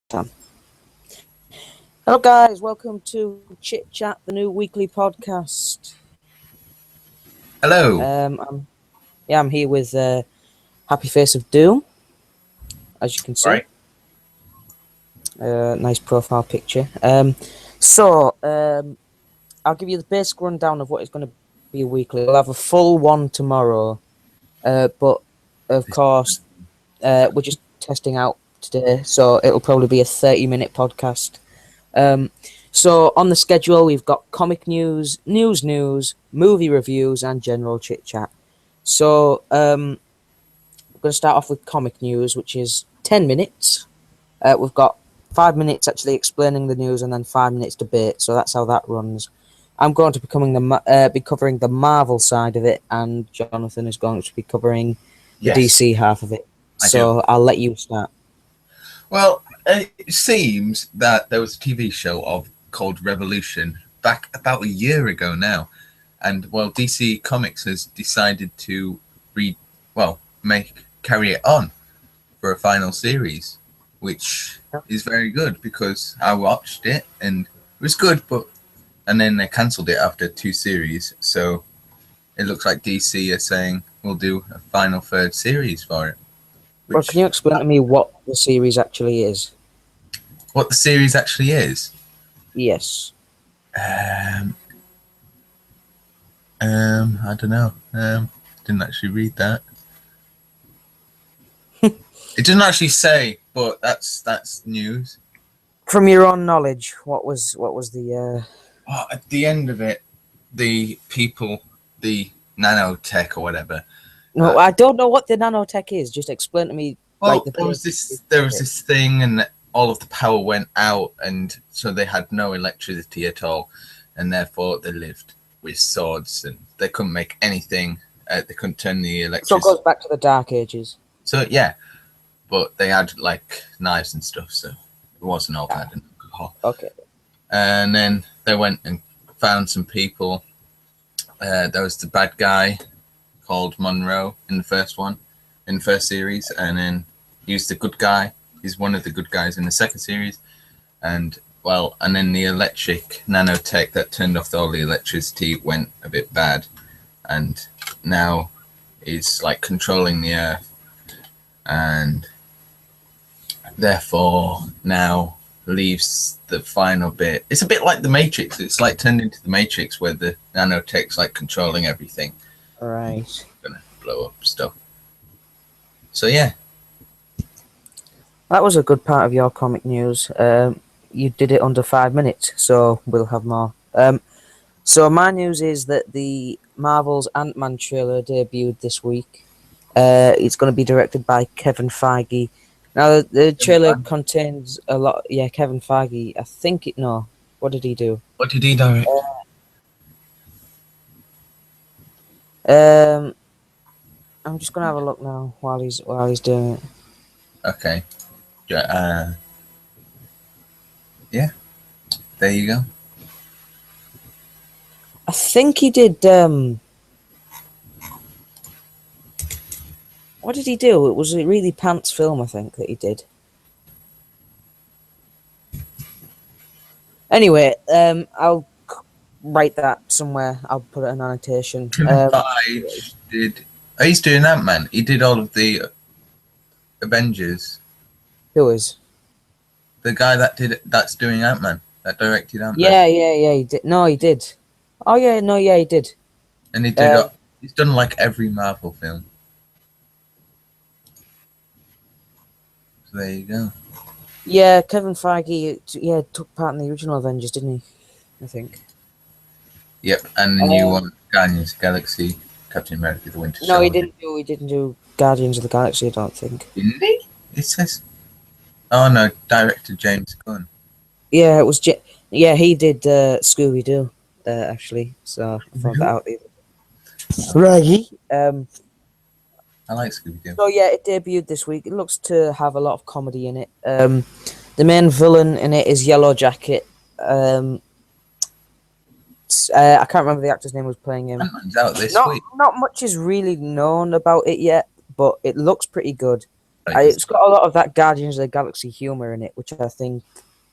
Sam. Hello, guys. Welcome to Chit Chat, the new weekly podcast. Hello. I'm here with Happy Face of Doom, as you can see. Right. Nice profile picture. I'll give you the basic rundown of what is going to be a weekly. We'll have a full one tomorrow, but of course, we're just testing out today, so it'll probably be a 30-minute podcast. So on the schedule, we've got comic news, movie reviews, and general chit chat. So we're going to start off with comic news, which is 10 minutes. We've got 5 minutes actually explaining the news, and then 5 minutes debate. So that's how that runs. I'm going to be covering the Marvel side of it, and Jonathan is going to be covering the DC half of it. I'll let you start. Well, it seems that there was a TV show called Revolution back about a year ago now, and DC Comics has decided to carry it on for a final series, which is very good because I watched it and it was good, and then they cancelled it after 2 series, so it looks like DC are saying we'll do a final 3rd series for it. Well, can you explain to me what the series actually is? What the series actually is? Yes. I don't know. Didn't actually read that. It didn't actually say, but that's news. From your own knowledge, what was the? At the end of it, the people, the nanotech or whatever. No, I don't know what the nanotech is. Just explain to me. Well, there was this thing, and all of the power went out, and so they had no electricity at all, and therefore they lived with swords, and they couldn't make anything. They couldn't turn the electricity. So it goes back to the Dark Ages. So yeah, but they had like knives and stuff, so it wasn't all bad and alcohol. Okay. And then they went and found some people. There was the bad guy called Monroe in the first series, and then he was the good guy. He's one of the good guys in the 2nd series, and then the electric nanotech that turned off all the electricity went a bit bad, and now is like controlling the Earth, and therefore now leaves the final bit. It's a bit like the Matrix. It's like turned into the Matrix where the nanotech's like controlling everything. Right. Gonna blow up stuff. So yeah. That was a good part of your comic news. You did it under 5 minutes, so we'll have more. So my news is that the Marvel's Ant-Man trailer debuted this week. It's going to be directed by Kevin Feige. Now, the trailer contains a lot... Yeah, Kevin Feige. I think it... No. What did he do? What did he direct? I'm just going to have a look now while he's doing it. Okay. Yeah. There you go. I think he did... What did he do? It was a really pants film, I think, that he did. Anyway, I'll write that somewhere. I'll put it in annotation. He's doing Ant-Man. He did all of the Avengers. Who is? The guy that's doing Ant-Man, that directed Ant-Man. Yeah, he did. No, he did. Oh, yeah, no, yeah, he did. And he did. He's done like every Marvel film. So there you go. Yeah, Kevin Feige. Yeah, took part in the original Avengers, didn't he? I think. Yep, and the new one, Guardians of the Galaxy, Captain America: The Winter Soldier. No, he didn't do Guardians of the Galaxy. I don't think. Didn't he? It says. Oh no, director James Gunn. Yeah, it was. Yeah, he did Scooby Doo. Actually, so I found that out. Right. I like Scooby Doo. So yeah, it debuted this week. It looks to have a lot of comedy in it. The main villain in it is Yellow Jacket. I can't remember the actor's name who was playing him. Ant-Man's out this week. Not much is really known about it yet, but it looks pretty good. It's got a lot of that Guardians of the Galaxy humor in it, which I think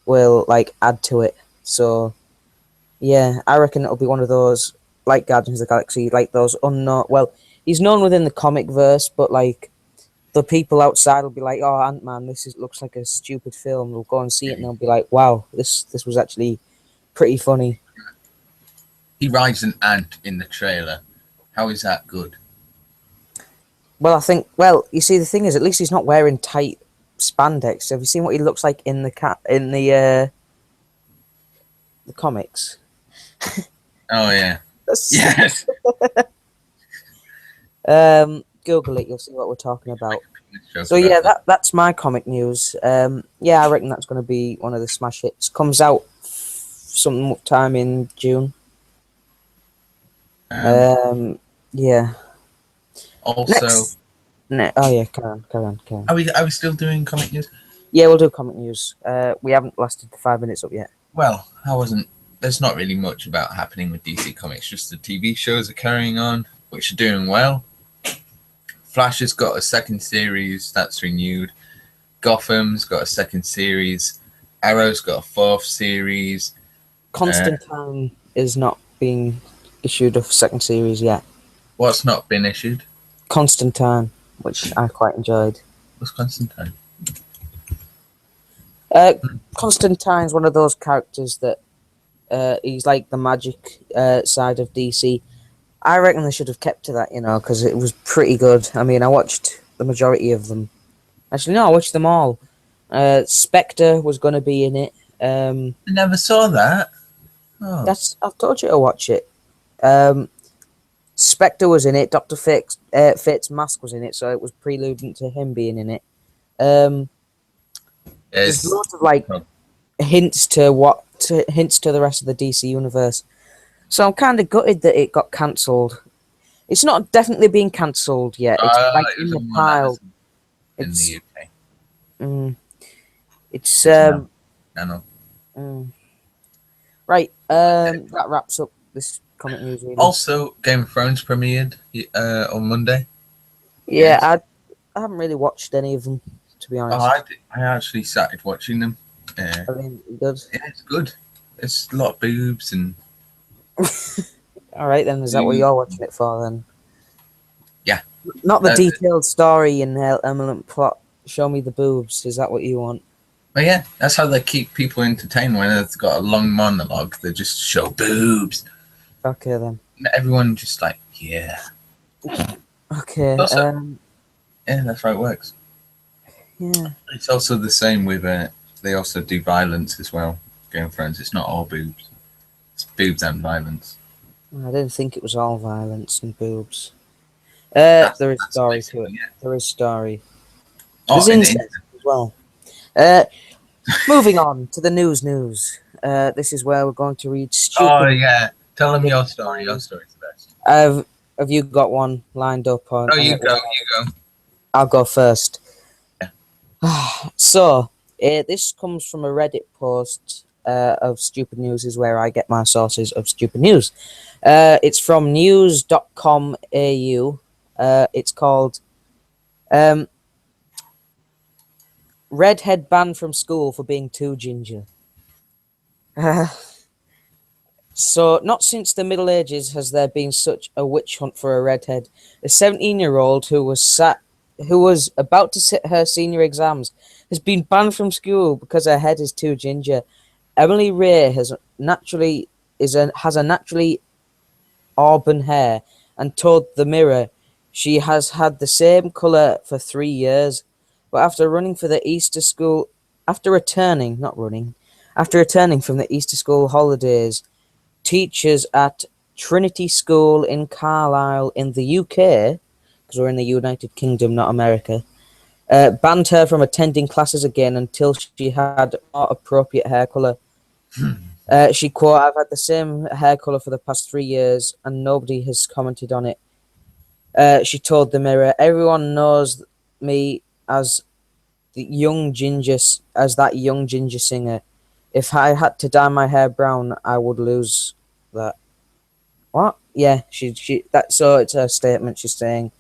will like add to it. So yeah, I reckon it'll be one of those like Guardians of the Galaxy, like those unknown. Well, he's known within the comic verse, but like the people outside will be like, "Oh, Ant-Man, looks like a stupid film." They'll go and see it, and they'll be like, "Wow, this was actually pretty funny." He rides an ant in the trailer. How is that good? Well, I think. Well, you see, the thing is, at least he's not wearing tight spandex. Have you seen what he looks like in the comics? Oh yeah. That's, Yes. Google it. You'll see what we're talking about. Joke So about yeah, that. that's my comic news. Yeah, I reckon that's going to be one of the smash hits. Comes out sometime in June. Yeah. Also, Oh yeah, carry on. are we still doing comic news? Yeah, we'll do comic news. We haven't lasted the 5 minutes up yet. Well, there's not really much about happening with DC Comics. Just the TV shows are carrying on, which are doing well. Flash has got a second series that's renewed. Gotham's got a second series. Arrow's got a fourth series. Constantine is not being issued a second series yet. What's not been issued? Constantine, which I quite enjoyed. What's Constantine? Constantine's one of those characters that he's like the magic side of DC. I reckon they should have kept to that, because it was pretty good. I mean, I watched the majority of them. Actually, no, I watched them all. Spectre was going to be in it. I never saw that. Oh. I've told you to watch it. Spectre was in it. Dr. Fate's mask was in it, so it was preluding to him being in it. There's lots of like hints to the rest of the DC universe. So I'm kind of gutted that it got cancelled. It's not definitely being cancelled yet. It's like in the pile. In the UK. It's I know. Right. That wraps up this comic news. Really. Also, Game of Thrones premiered on Monday. Yeah, yes. I haven't really watched any of them, to be honest. Oh, I actually started watching them. I mean, good. Yeah, it's good. It's a lot of boobs and. All right, then. Is that what you're watching it for, then? Yeah. Not the detailed story and eminent plot. Show me the boobs. Is that what you want? Well, yeah, that's how they keep people entertained. When they've got a long monologue, they just show boobs. Okay, then. Everyone just like, yeah. Okay. Also, yeah, that's how it works. Yeah. It's also the same with they also do violence as well. Game of Thrones. It's not all boobs. It's boobs and violence. I didn't think it was all violence and boobs. There is story to it. Yeah. There is story. There's incest as well. Moving on to the news. This is where we're going to read stupid. Oh yeah, tell them your story. Your story's the best. Have you got one lined up? Oh, you go. I'll go first. Yeah. So, this comes from a Reddit post of stupid news, is where I get my sources of stupid news. It's from news.com.au. It's called Redhead banned from school for being too ginger. So, not since the Middle Ages has there been such a witch hunt for a redhead. A 17-year-old who was about to sit her senior exams has been banned from school because her head is too ginger. Emily Ray has a naturally auburn hair and told the Mirror she has had the same colour for 3 years. But after returning from the Easter school holidays, teachers at Trinity School in Carlisle in the UK, because we're in the United Kingdom, not America, banned her from attending classes again until she had more appropriate hair colour. She quote, "I've had the same hair colour for the past 3 years and nobody has commented on it." She told the Mirror, "Everyone knows me as that young ginger singer. If I had to dye my hair brown, I would lose that." What? Yeah, so it's her statement. She's saying,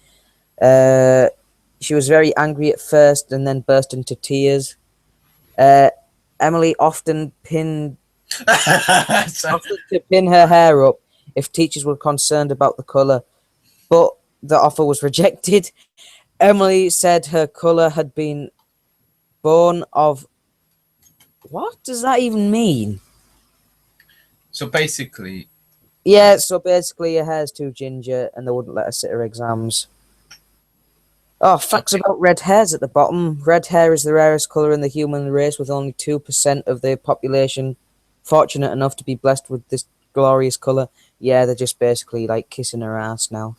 She was very angry at first and then burst into tears. Emily often So, offered to pin her hair up if teachers were concerned about the colour, but the offer was rejected. Emily said her colour had been born of... What does that even mean? so basically, Yeah, so basically her hair's too ginger and they wouldn't let her sit her exams. Oh, facts okay, about red hairs at the bottom. Red hair is the rarest colour in the human race, with only 2% of the population fortunate enough to be blessed with this glorious colour. Yeah, they're just basically like kissing her ass now.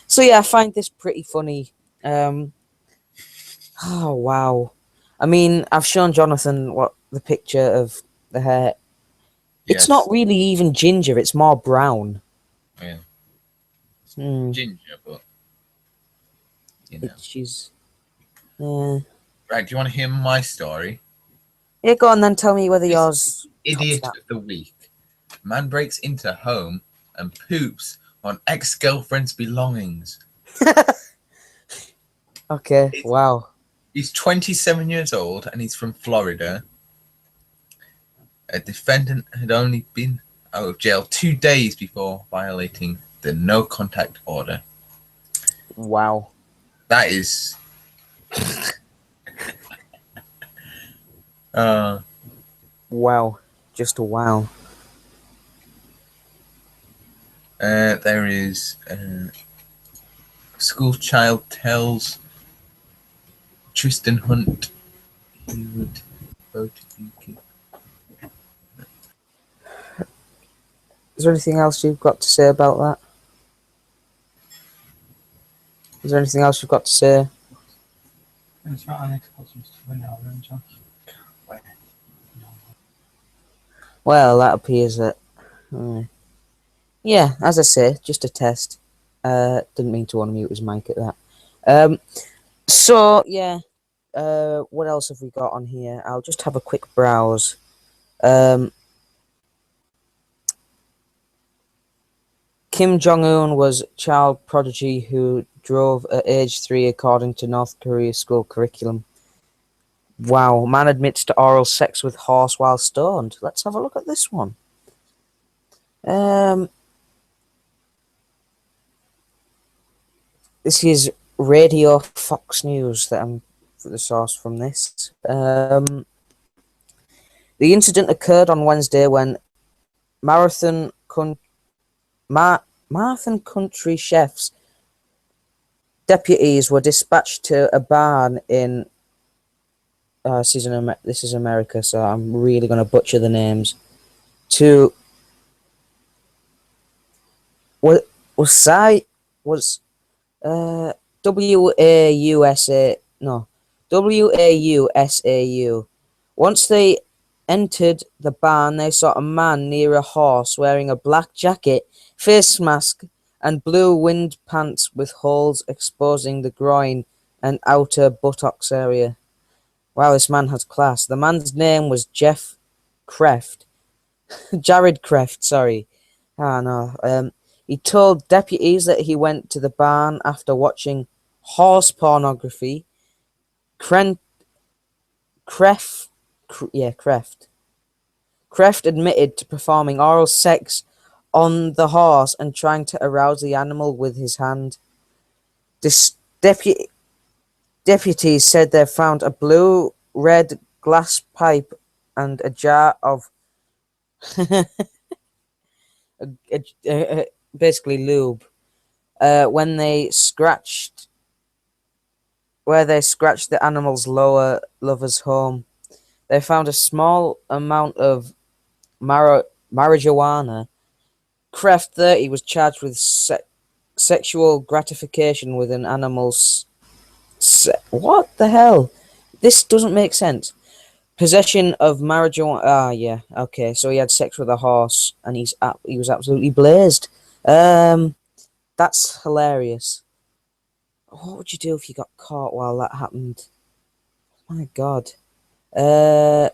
So yeah, I find this pretty funny. Oh wow. I mean, I've shown Jonathan what the picture of the hair. It's not yes, really even ginger, it's more brown. yeah, Hmm. ginger, but you know. She's... Yeah. Right, do you want to hear my story? Yeah, go on then, tell me whether This yours tops idiot of the week. Man breaks into home and poops on ex-girlfriend's belongings. that. Okay, wow. He's 27 years old and he's from Florida. A defendant had only been out of jail 2 days before violating the no contact order. Wow. That is Wow. Just a wow. there is school child tells Tristan Hunt he would vote UK. Is there anything else you've got to say about that? Is there anything else you've got to say? It's not an Xbox to win our own John. Well, that appears that... yeah, as I say, just a test. Didn't mean to unmute his mic at that. So, yeah. What else have we got on here? I'll just have a quick browse. Kim Jong-un was a child prodigy who drove at age 3 according to North Korea's school curriculum. Wow, man admits to oral sex with horse while stoned. Let's have a look at this one. This is Radio Fox News that I'm the source from this. The incident occurred on Wednesday when Marathon Country Chefs deputies were dispatched to a barn in... this is America, so I'm really going to butcher the names. To... Was WAUSA... No. WAUSAU. Once they entered the barn, they saw a man near a horse wearing a black jacket, face mask, and blue wind pants with holes exposing the groin and outer buttocks area. Wow, this man has class. The man's name was Jeff Kreft. Jared Kreft, sorry. Ah, no. He told deputies that he went to the barn after watching horse pornography. Kreft admitted to performing oral sex on the horse and trying to arouse the animal with his hand. This deputies said they found a blue-red glass pipe and a jar of basically lube. Where they scratched the animal's lower lover's home. They found a small amount of marijuana. Kreft, 30, was charged with sexual gratification with an animal's... what the hell? This doesn't make sense. Possession of marijuana... Ah, yeah. Okay, so he had sex with a horse, and he was absolutely blazed. That's hilarious. What would you do if you got caught while that happened? My God. I'm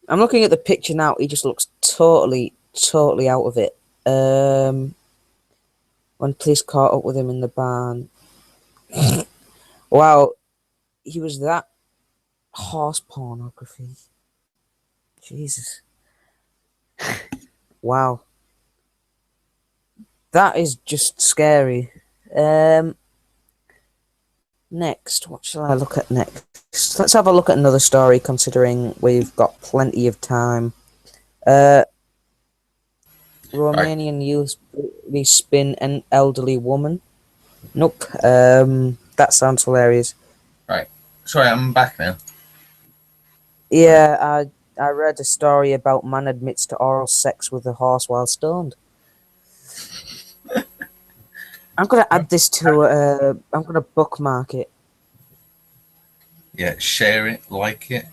looking at the picture now. He just looks totally out of it. When police caught up with him in the barn. Wow, he was that horse pornography. Jesus. Wow. That is just scary. Next, what shall I look at next? Let's have a look at another story, considering we've got plenty of time. Romanian youth brutally spin an elderly woman. Nope. That sounds hilarious. Right. Sorry, I'm back now. Yeah, I read a story about man admits to oral sex with a horse while stoned. I'm gonna add this to. I'm gonna bookmark it. Yeah, share it, like it,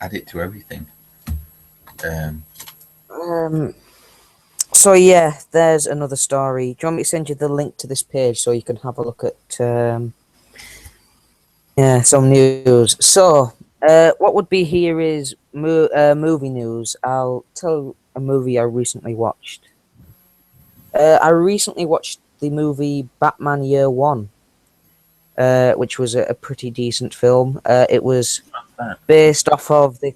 add it to everything. So yeah, there's another story. Do you want me to send you the link to this page so you can have a look at some news? So what would be here is movie news. I'll tell a movie I recently watched. I recently watched the movie Batman Year One, which was a pretty decent film. It was based off of the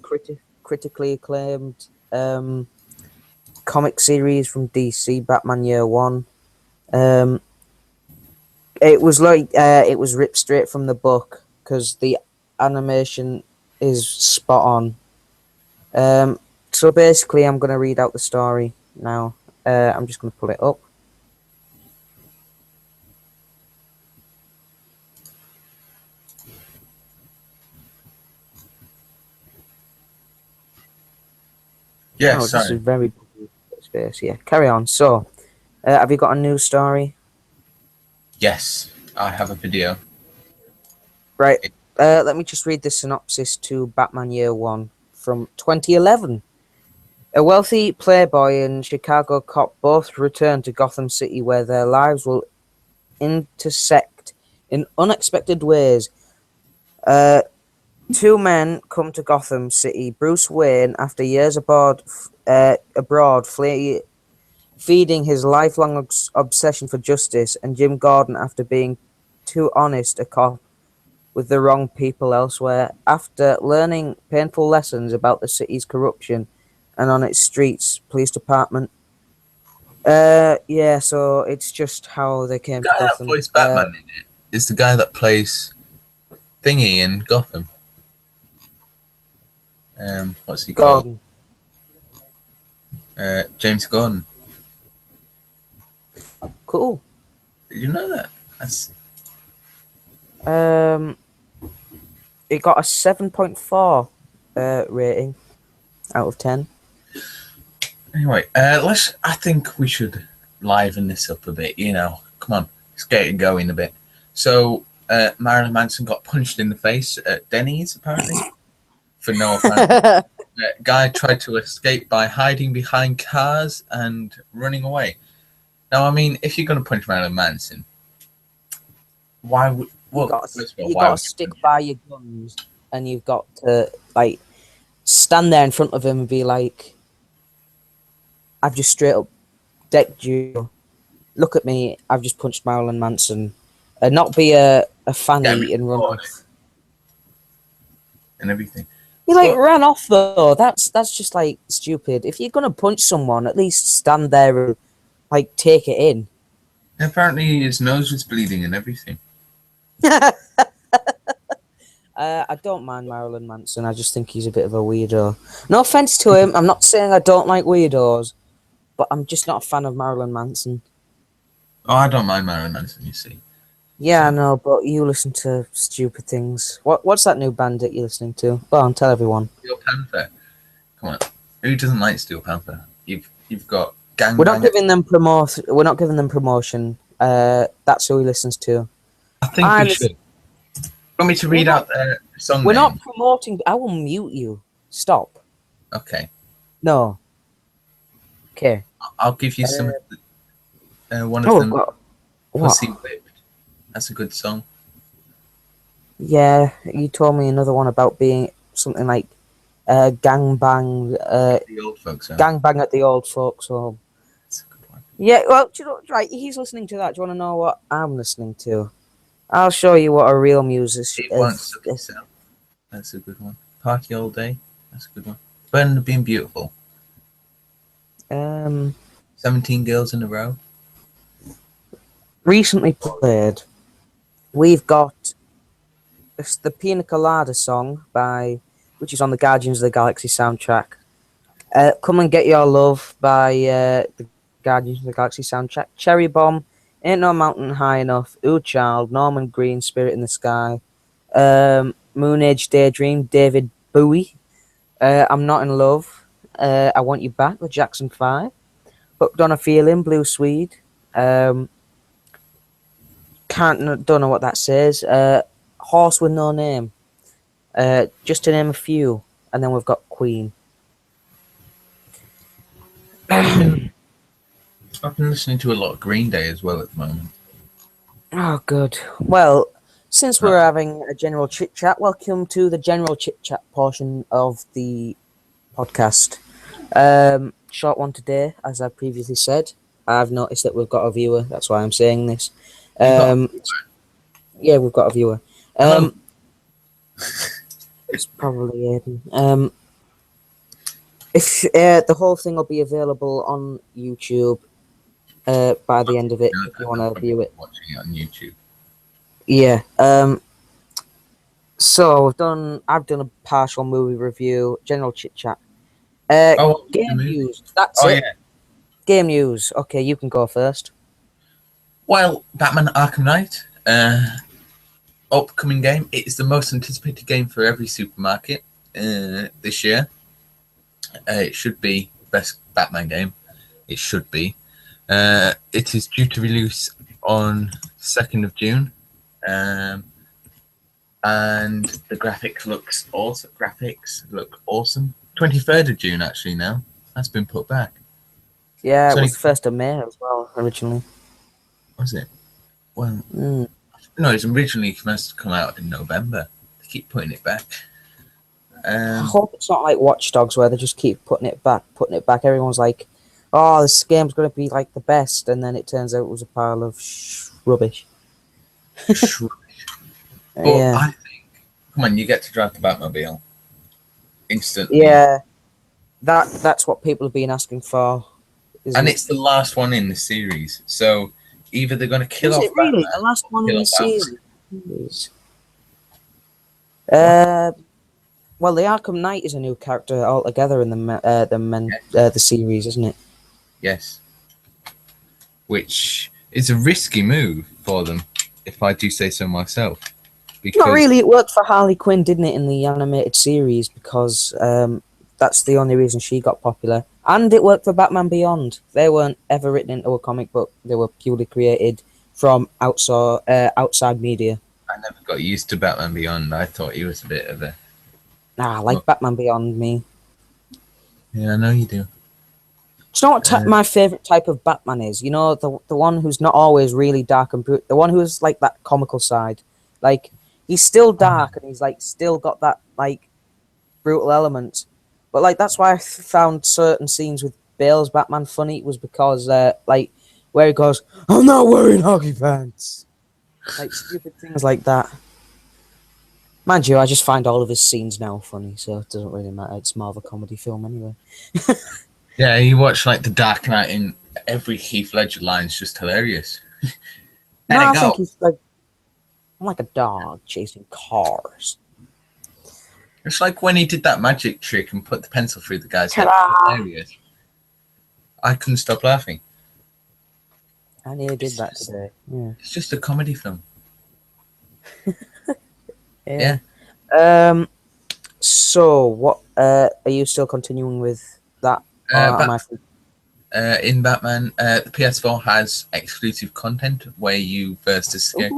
critically acclaimed comic series from DC, Batman Year One. It was it was ripped straight from the book because the animation is spot on. So basically, I'm gonna read out the story now. I'm just gonna pull it up. Yeah, This sorry. is very space. Yeah, carry on. So, have you got a news story? Yes, I have a video. Right. Let me just read the synopsis to Batman Year One from 2011. A wealthy playboy and Chicago cop both return to Gotham City where their lives will intersect in unexpected ways. Two men come to Gotham City. Bruce Wayne, after years abroad feeding his lifelong obsession for justice, and Jim Gordon, after being too honest a cop with the wrong people elsewhere. After learning painful lessons about the city's corruption and on its streets, police department. Yeah, so it's just how they came The to guy that Gotham. plays Batman in it is the guy that plays Thingy in Gotham. What's he Gordon. called? James Gordon. Cool. Did you know that? That's It got a 7.4 rating out of 10. anyway. I think we should liven this up a bit. You know, come on, let's get it going a bit. So, Marilyn Manson got punched in the face at Denny's apparently for no apparent. Guy tried to escape by hiding behind cars and running away. Now, I mean, if you're going to punch Marilyn Manson, why would? Well, You got to stick by your guns, and you've got to stand there in front of him and be like, "I've just straight up decked you. Look at me. I've just punched Marilyn Manson." And not be a fanny and run off. And everything. He ran off though. That's just stupid. If you're gonna punch someone, at least stand there and take it in. Apparently, his nose was bleeding and everything. I don't mind Marilyn Manson. I just think he's a bit of a weirdo. No offense to him. I'm not saying I don't like weirdos, but I'm just not a fan of Marilyn Manson. Oh, I don't mind Marilyn Manson, you see. Yeah, I know, but you listen to stupid things. What's that new band that you're listening to? Go on, tell everyone. Steel Panther. Come on. Who doesn't like Steel Panther? You've got Gang. We're not giving them promotion. That's who he listens to. I think we should. Want me to read out the song We're name? not promoting. I will mute you. Stop. Okay. No. Okay. I'll give you some. One of them. What? Pussy Whipped. That's a good song. Yeah, you told me another one about being something like gangbang. The old folks home. Gangbang at the old folks home. That's a good one. Yeah, well, do you know, right, he's listening to that. Do you want to know what I'm listening to? I'll show you what a real musician It won't suck itself. That's a good one. Party all day. That's a good one. Burn the Being Beautiful. um 17 Girls in a Row. recently played. We've got the Pina Colada song which is on the Guardians of the Galaxy soundtrack. Come and Get Your Love by the Guardians of the Galaxy soundtrack. Cherry Bomb, Ain't No Mountain High Enough, Ooh Child, Norman Green, Spirit in the Sky, Moon Age Daydream, David Bowie, I'm Not in Love, I Want You Back, the Jackson 5, Hooked on a Feeling, Blue Swede, don't know what that says, Horse with No Name, just to name a few, and then we've got Queen. I've been listening to a lot of Green Day as well at the moment. Oh, good. Well, since we're Right. having a general chit chat, welcome to the general chit chat portion of the podcast. Short one today, as I previously said. I've noticed that we've got a viewer. That's why I'm saying this. You've got- Yeah, we've got a viewer. Hello. It's probably Aiden. If the whole thing will be available on YouTube by the end of it, if you want to view it. Watching it on YouTube. Yeah. So I've done a partial movie review, general chit chat. Oh, what was the Game movie? news. That's Oh it. yeah. Game news. Okay, you can go first. Well, Batman Arkham Knight, upcoming game. It is the most anticipated game for every supermarket this year. It should be best Batman game. It should be. It is due to release on 2nd of June. And the graphics look awesome. 23rd of June actually now. That's been put back. Yeah, It's it only- was 1st of May as well, originally. Was it? Well, Mm. no, it's originally supposed to come out in November. They keep putting it back. I hope it's not like Watch Dogs where they just keep putting it back. Everyone's like, oh, this game's going to be like the best, and then it turns out it was a pile of rubbish. But Yeah. I think, come on, you get to drive the Batmobile instantly. Yeah. That's what people have been asking for. Isn't And it? it's the last one in the series. So either they're going to kill Is off it really Batman, the last one in kill the off Batman. season? Jeez. Well, the Arkham Knight is a new character altogether in the series, isn't it? Yes. Which is a risky move for them, if I do say so myself. Because Not really. It worked for Harley Quinn, didn't it, in the animated series? Because that's the only reason she got popular, and it worked for Batman Beyond. They weren't ever written into a comic book; they were purely created from outside media. I never got used to Batman Beyond. I thought he was a bit of a... I like Batman Beyond. Me. Yeah, I know you do. Do you know what my favorite type of Batman is? You know, the one who's not always really dark and brutal. The one who's like that comical side. Like he's still dark and he's like still got that like brutal element. But like that's why I found certain scenes with Bale's Batman funny was because like where he goes, "I'm not wearing hockey pants," like stupid things like that. Mind you, I just find all of his scenes now funny, so it doesn't really matter. It's more of a comedy film anyway. Yeah, you watch like The Dark Knight and every Heath Ledger line's just hilarious. No, Let I it think go. he's like I'm like a dog chasing cars. It's like when he did that magic trick and put the pencil through the guy's head. Ta-da! Hilarious. I couldn't stop laughing. I nearly did that today. Yeah. It's just a comedy film. Yeah. So what are you still continuing with that? In Batman, the PS4 has exclusive content where you first escape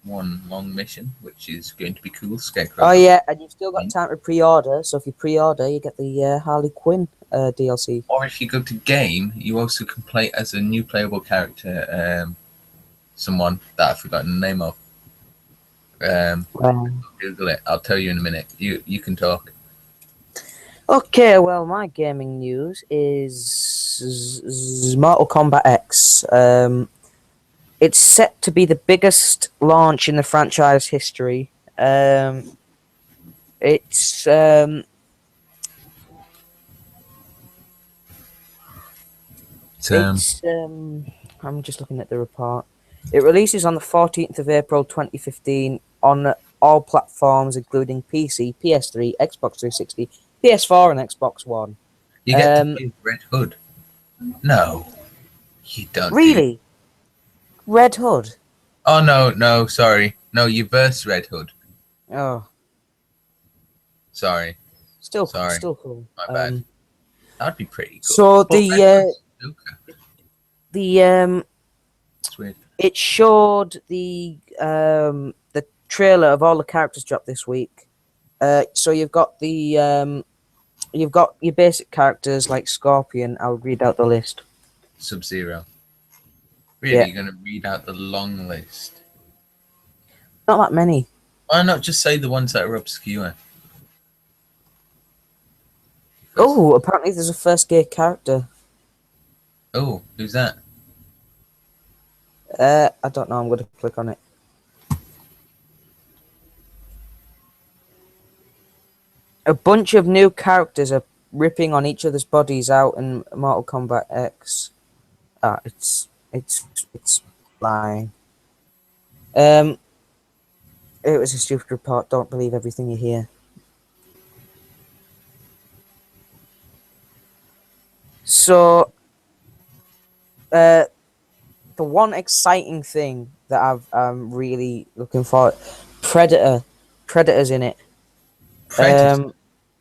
one long mission, which is going to be cool. Scarecrow. Oh yeah, and you've still got time to pre-order. So if you pre-order, you get the Harley Quinn DLC. Or if you go to game, you also can play as a new playable character. Someone that I've forgotten the name of. Google it. I'll tell you in a minute. You can talk. Okay, well, my gaming news is Mortal Kombat X. It's set to be the biggest launch in the franchise history. It's I'm just looking at the report. It releases on the 14th of April 2015 on all platforms, including PC, PS3, Xbox 360, PS4, and Xbox One. You get to play Red Hood. No, you don't. Really? Red Hood? Oh no, sorry. No, you verse Red Hood. Oh, Sorry, still Sorry. cool. my bad. That'd be pretty cool. So But Red Hood's snooker. It's weird. It showed the trailer of all the characters dropped this week. So you've got you've got your basic characters like Scorpion. I'll read out the list. Sub-Zero. Really, Yeah. you're gonna read out the long list? Not that many. Why not just say the ones that are obscure? Oh, apparently there's a first gay character. Oh, who's that? I don't know. I'm going to click on it. A bunch of new characters are ripping on each other's bodies out in Mortal Kombat X. Ah, it's lying. It was a stupid report. Don't believe everything you hear. So, the one exciting thing that I'm really looking for, Predator's in it. Predator.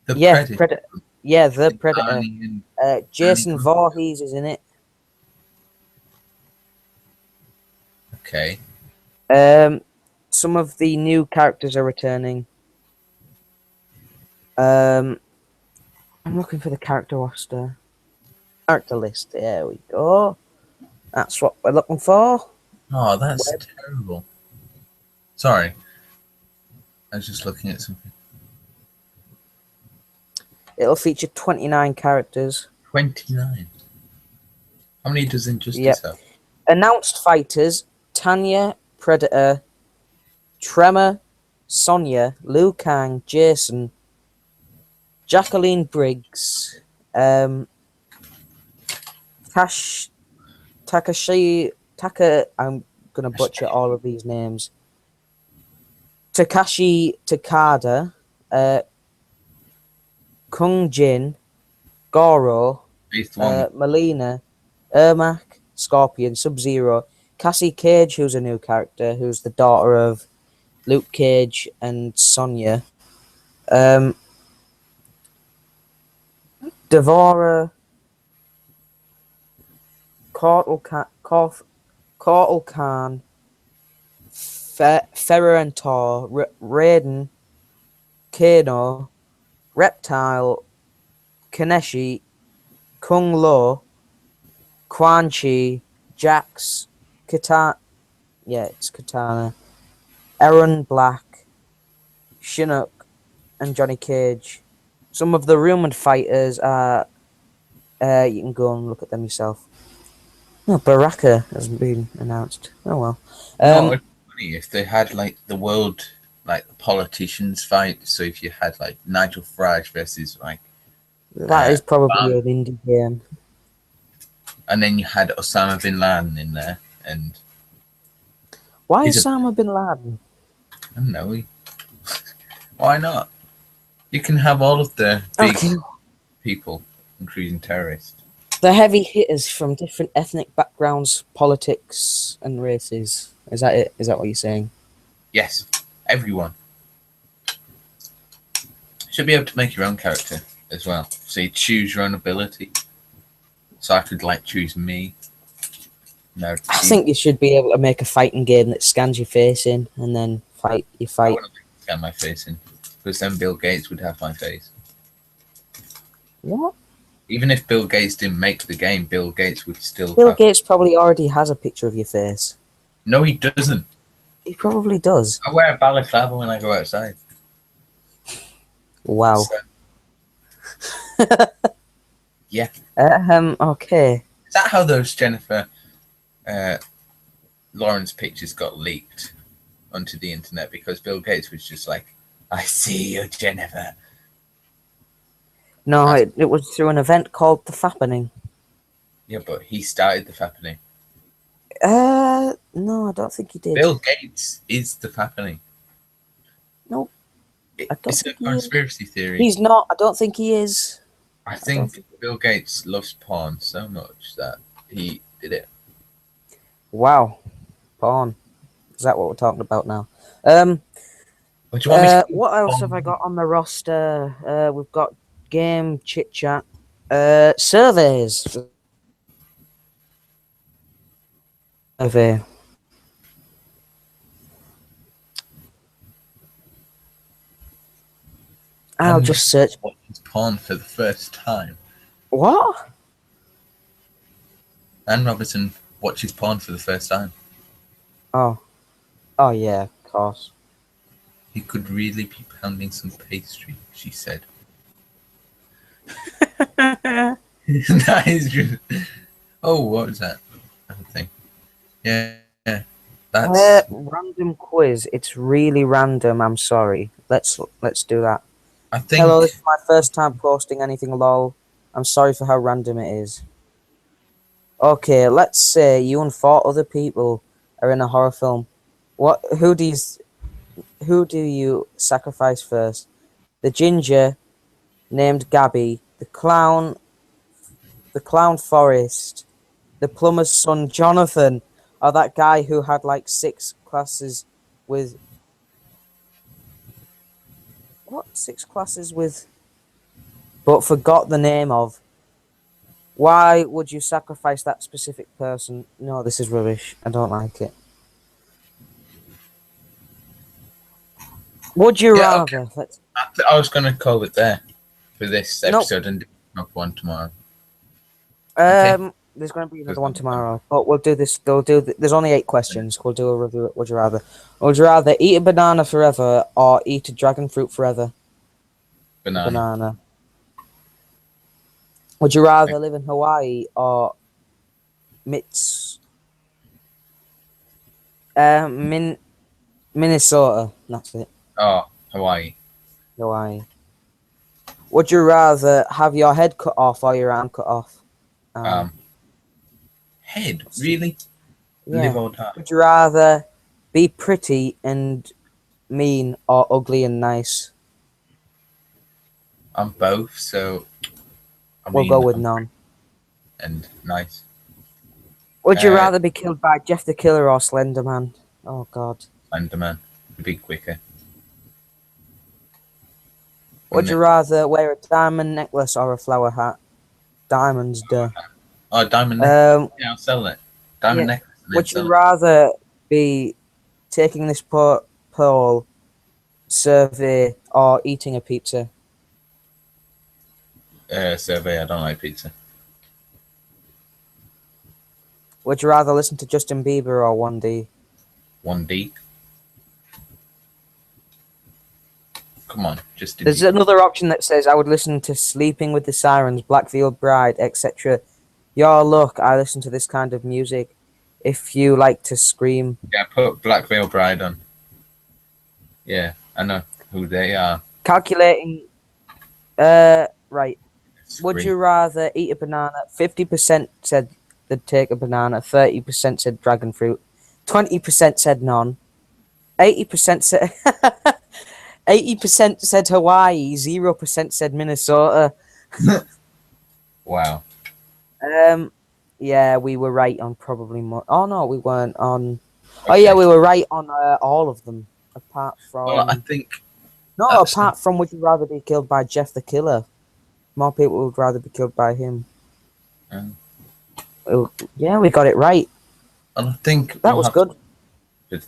The Predator. The Predator. Arnie and- Jason Arnie. Voorhees is in it. Okay. Some of the new characters are returning. I'm looking for the character roster. Character list. There we go. That's what we're looking for. Oh, that's terrible. Sorry. I was just looking at something. It'll feature 29 characters. 29. How many does Injustice Yep. have? Announced fighters: Tanya, Predator, Tremor, Sonya, Liu Kang, Jason, Jacqueline Briggs, I'm gonna butcher all of these names. Takashi Takada, Kung Jin, Goro, Eighth one. Melina, Ermac, Scorpion, Sub-Zero, Cassie Cage, who's a new character, who's the daughter of Luke Cage and Sonya. Devora, Cortal Khan, Ferrentor, Raiden, Kano, Reptile, Kaneshi, Kung Lo, Quan Chi, Jax, Katana, it's Katana, Aaron Black, Chinook, and Johnny Cage. Some of the rumored fighters are, you can go and look at them yourself. No, Baraka hasn't been announced. Oh well. It'd be funny if they had like the world, like the politicians fight. So if you had like Nigel Farage versus like, That is probably an indie game. and then you had Osama bin Laden in there, and Why He's a- Osama bin Laden? I don't know. Why not? You can have all of the big Okay. people, including terrorists. The heavy hitters from different ethnic backgrounds, politics, and races. Is that it? Is that what you're saying? Yes, everyone. Should be able to make your own character as well. So you choose your own ability. So I could like choose me. No, I think you should be able to make a fighting game that scans your face in and then fight. You I fight. wouldn't scan my face in, because then Bill Gates would have my face. What? Even if Bill Gates didn't make the game, Bill Gates would still. Bill have... Gates probably already has a picture of your face. No, he doesn't. He probably does. I wear a balaclava when I go outside. Wow. So, Yeah. Okay. Is that how those Jennifer Lawrence pictures got leaked onto the internet? Because Bill Gates was just like, I see you, Jennifer. No, it was through an event called The Fappening. Yeah, but he started the Fappening. No, I don't think he did. Bill Gates is the Fappening. Nope. I don't It's a think conspiracy theory. He's not. I don't think he is. I think Bill Gates loves porn so much that he did it. Wow. Porn. Is that what we're talking about now? What do you want me to do? What else have I got on the roster? We've got game, chit chat, surveys. Survey. I'll just search. Watches porn for the first time. What? Anne Robertson watches porn for the first time. Oh yeah, of course. He could really be pounding some pastry, she said. That is just... Oh, what was that? Other thing. Yeah. That's Random quiz. It's really random. I'm sorry. Let's do that. I think Hello, this is my first time posting anything. Lol. I'm sorry for how random it is. Okay, let's say you and 4 other people are in a horror film. Who do you sacrifice first? The ginger named Gabby, the clown Forrest, the plumber's son Jonathan, or that guy who had like 6 classes with... What? 6 classes with... But forgot the name of. Why would you sacrifice that specific person? No, this is rubbish. I don't like it. Would you rather? Okay. I was going to call it there for this episode and do another one tomorrow. Okay. There's going to be another one tomorrow, but we'll do this. There's only 8 questions. We'll do a review. Would you rather? Would you rather eat a banana forever or eat a dragon fruit forever? Banana. Would you rather live in Hawaii or Minnesota? That's it. Oh, Hawaii. Would you rather have your head cut off or your arm cut off? Head? Really? Yeah. Live or die? Would you rather be pretty and mean or ugly and nice? I'm both, so... We'll go with none. And nice. Would you rather be killed by Jeff the Killer or Slender Man? Oh, God. Slender Man. Be quicker. Would you rather wear a diamond necklace or a flower hat? Diamonds, duh. Oh, diamond necklace. Yeah, I'll sell it. Diamond necklace. Would you rather be taking this poll survey or eating a pizza? Survey. I don't like pizza. Would you rather listen to Justin Bieber or 1D? 1D. Come on, Justin There's Bieber. another option that says I would listen to Sleeping with the Sirens, Black Veil Bride, etc. Your luck, I listen to this kind of music. If you like to scream. Yeah, put Black Veil Bride on. Yeah, I know who they are. Calculating. Right. Scream. Would you rather eat a banana? 50% said they'd take a banana. 30% said dragon fruit. 20% said none. 80% said... 80% said Hawaii. 0% said Minnesota. Wow. Yeah, we were right on probably more. Oh, no, we weren't on... Okay. Oh, yeah, we were right on all of them. Apart from... Well, I think... No, apart from would you rather be killed by Jeff the Killer? More people would rather be killed by him. Yeah, we got it right. I think that was good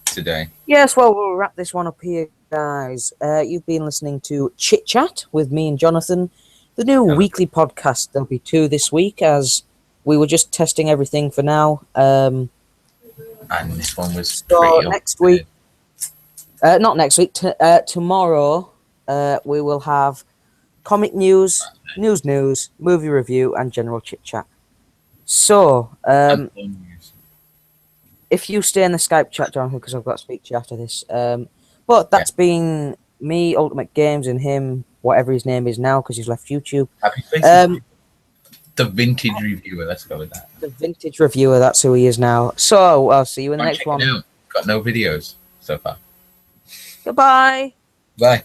today. Yes, well, we'll wrap this one up here, guys. You've been listening to Chit Chat with me and Jonathan, the new weekly podcast. There'll be 2 this week, as we were just testing everything for now. And this one was next week. Not next week. Tomorrow, we will have comic news, news, movie review, and general chit chat. So, if you stay in the Skype chat, Jonathan, because I've got to speak to you after this. But that's been me, Ultimate Games, and him, whatever his name is now, because he's left YouTube. Happy faces. The vintage reviewer. Let's go with that. The vintage reviewer. That's who he is now. So I'll see you in the next one. Got no videos so far. Goodbye. Bye.